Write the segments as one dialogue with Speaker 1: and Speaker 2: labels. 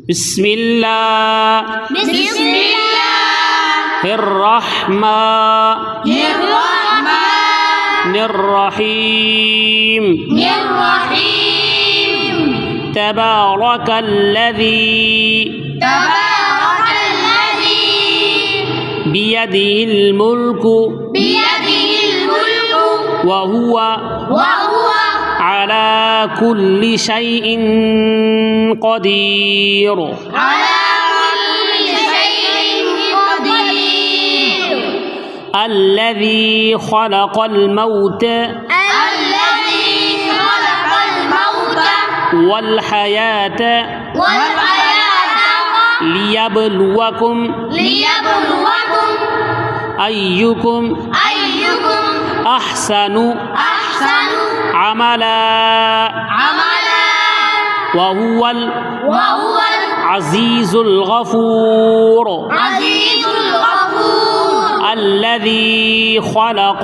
Speaker 1: بسم الله الرحمن الرحيم تبارك الذي بيده الملك وهو على كل شيء قدير الذي خلق الموت والحياة ليبلوكم أيكم أحسن عملا وهو العزيز الغفور الذي خلق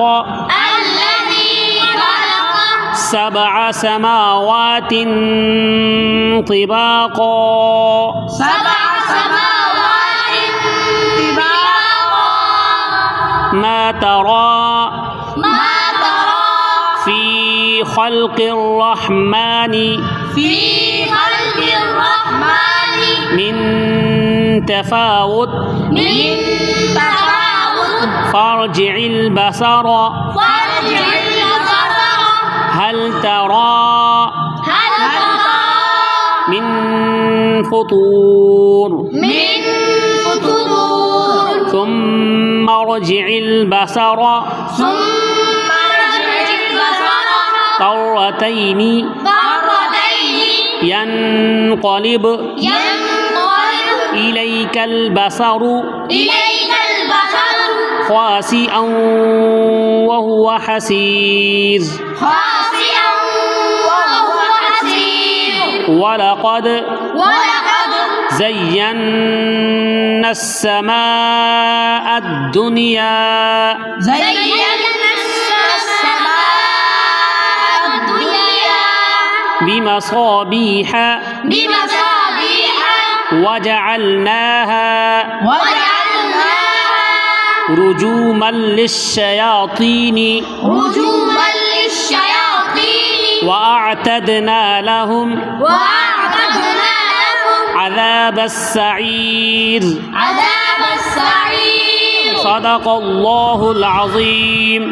Speaker 1: 7 سماوات طباقا ما ترى في خلق الرحمن من تفاوت فارجع البصر هل ترى من فطور ثم ارجع البصر كرتين ينقلب إليك البصر خاسئا وهو حسير ولقد زينا السماء الدنيا بمصابيح وجعلناها رجوما للشياطين وأعتدنا لهم عذاب السعير صدق الله العظيم.